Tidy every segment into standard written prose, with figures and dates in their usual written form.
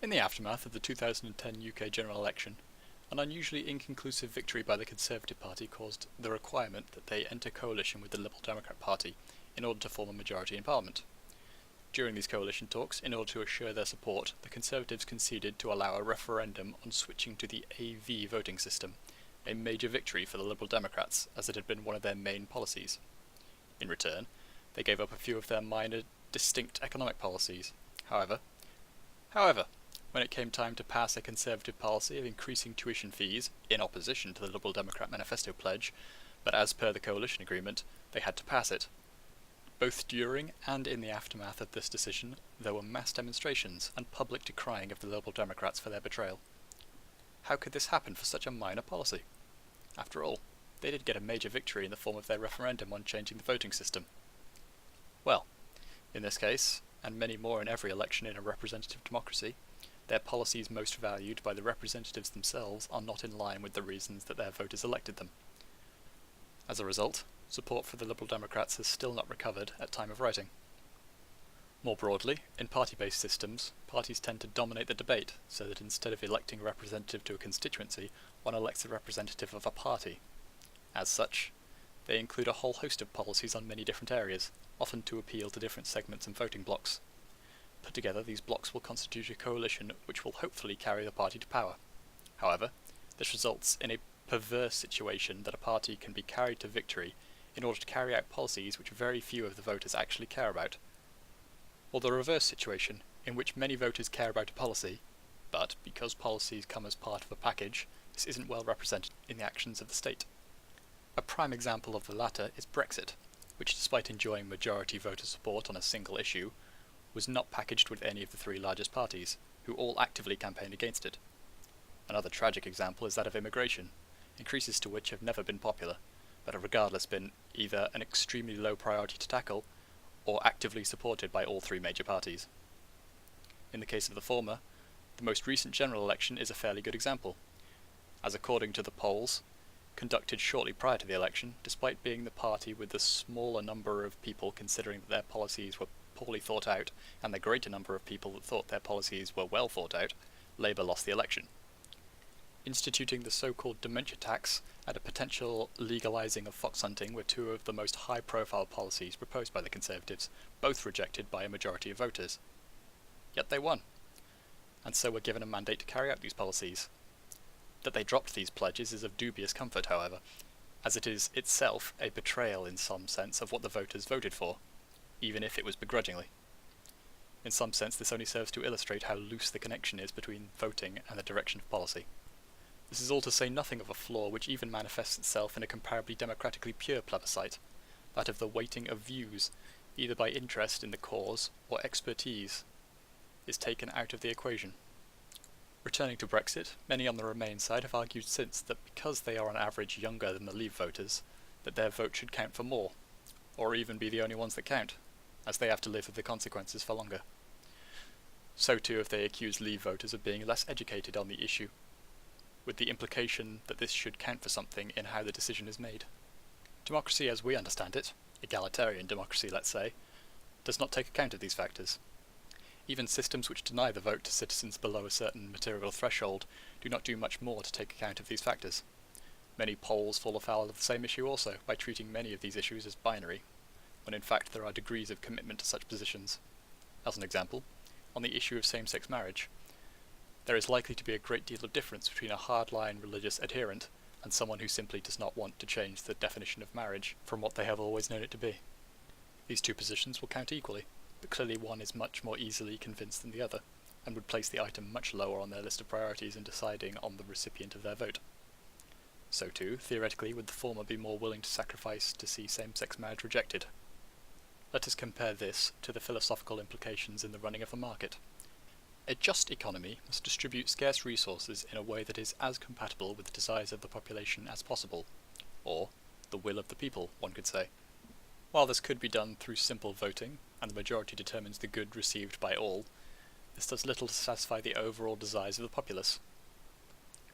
In the aftermath of the 2010 UK general election, an unusually inconclusive victory by the Conservative Party caused the requirement that they enter coalition with the Liberal Democrat Party in order to form a majority in Parliament. During these coalition talks, in order to assure their support, the Conservatives conceded to allow a referendum on switching to the AV voting system, a major victory for the Liberal Democrats, as it had been one of their main policies. In return, they gave up a few of their minor, distinct economic policies. However, when it came time to pass a Conservative policy of increasing tuition fees, in opposition to the Liberal Democrat Manifesto pledge, but as per the coalition agreement, they had to pass it. Both during and in the aftermath of this decision, there were mass demonstrations and public decrying of the Liberal Democrats for their betrayal. How could this happen for such a minor policy? After all, they did get a major victory in the form of their referendum on changing the voting system. Well, in this case, and many more in every election in a representative democracy, their policies most valued by the representatives themselves are not in line with the reasons that their voters elected them. As a result, support for the Liberal Democrats has still not recovered at time of writing. More broadly, in party-based systems, parties tend to dominate the debate, so that instead of electing a representative to a constituency, one elects a representative of a party. As such, they include a whole host of policies on many different areas, often to appeal to different segments and voting blocks. Put together, these blocks will constitute a coalition which will hopefully carry the party to power. However, this results in a perverse situation that a party can be carried to victory in order to carry out policies which very few of the voters actually care about, or the reverse situation, in which many voters care about a policy, but because policies come as part of a package, this isn't well represented in the actions of the state. A prime example of the latter is Brexit, which despite enjoying majority voter support on a single issue, was not packaged with any of the three largest parties, who all actively campaigned against it. Another tragic example is that of immigration, increases to which have never been popular, but have regardless been either an extremely low priority to tackle, or actively supported by all three major parties. In the case of the former, the most recent general election is a fairly good example, as according to the polls conducted shortly prior to the election, despite being the party with the smaller number of people considering that their policies were poorly thought out, and the greater number of people that thought their policies were well thought out, Labour lost the election. Instituting the so-called dementia tax and a potential legalising of fox hunting were two of the most high-profile policies proposed by the Conservatives, both rejected by a majority of voters. Yet they won, and so were given a mandate to carry out these policies. That they dropped these pledges is of dubious comfort, however, as it is itself a betrayal in some sense of what the voters voted for, even if it was begrudgingly. In some sense, this only serves to illustrate how loose the connection is between voting and the direction of policy. This is all to say nothing of a flaw which even manifests itself in a comparably democratically pure plebiscite, that of the weighting of views, either by interest in the cause or expertise, is taken out of the equation. Returning to Brexit, many on the Remain side have argued since that because they are on average younger than the Leave voters, that their vote should count for more, or even be the only ones that count, as they have to live with the consequences for longer. So too have they accused Leave voters of being less educated on the issue, with the implication that this should count for something in how the decision is made. Democracy as we understand it, egalitarian democracy let's say, does not take account of these factors. Even systems which deny the vote to citizens below a certain material threshold do not do much more to take account of these factors. Many polls fall afoul of the same issue also, by treating many of these issues as binary, when in fact there are degrees of commitment to such positions. As an example, on the issue of same-sex marriage, there is likely to be a great deal of difference between a hardline religious adherent and someone who simply does not want to change the definition of marriage from what they have always known it to be. These two positions will count equally, but clearly one is much more easily convinced than the other, and would place the item much lower on their list of priorities in deciding on the recipient of their vote. So too, theoretically, would the former be more willing to sacrifice to see same-sex marriage rejected. Let us compare this to the philosophical implications in the running of a market. A just economy must distribute scarce resources in a way that is as compatible with the desires of the population as possible, or the will of the people, one could say. While this could be done through simple voting, and the majority determines the good received by all, this does little to satisfy the overall desires of the populace.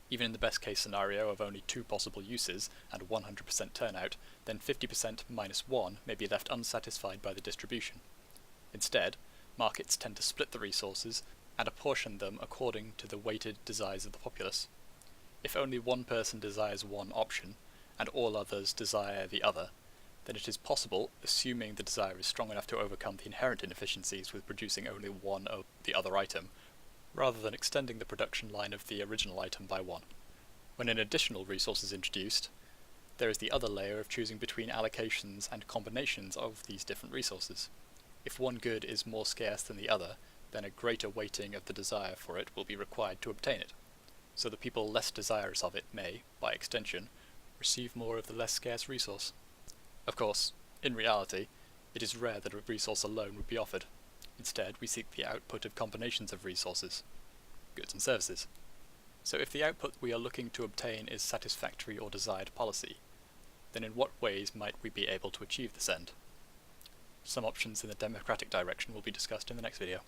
Even in the best case scenario of only 2 possible uses and 100% turnout, then 50% minus 1 may be left unsatisfied by the distribution. Instead, markets tend to split the resources and apportion them according to the weighted desires of the populace. If only one person desires one option, and all others desire the other, then it is possible, assuming the desire is strong enough to overcome the inherent inefficiencies with producing only one of the other item, rather than extending the production line of the original item by one. When an additional resource is introduced, there is the other layer of choosing between allocations and combinations of these different resources. If one good is more scarce than the other, then a greater weighting of the desire for it will be required to obtain it, so the people less desirous of it may, by extension, receive more of the less scarce resource. Of course, in reality, it is rare that a resource alone would be offered. Instead, we seek the output of combinations of resources, goods and services. So if the output we are looking to obtain is satisfactory or desired policy, then in what ways might we be able to achieve this end? Some options in the democratic direction will be discussed in the next video.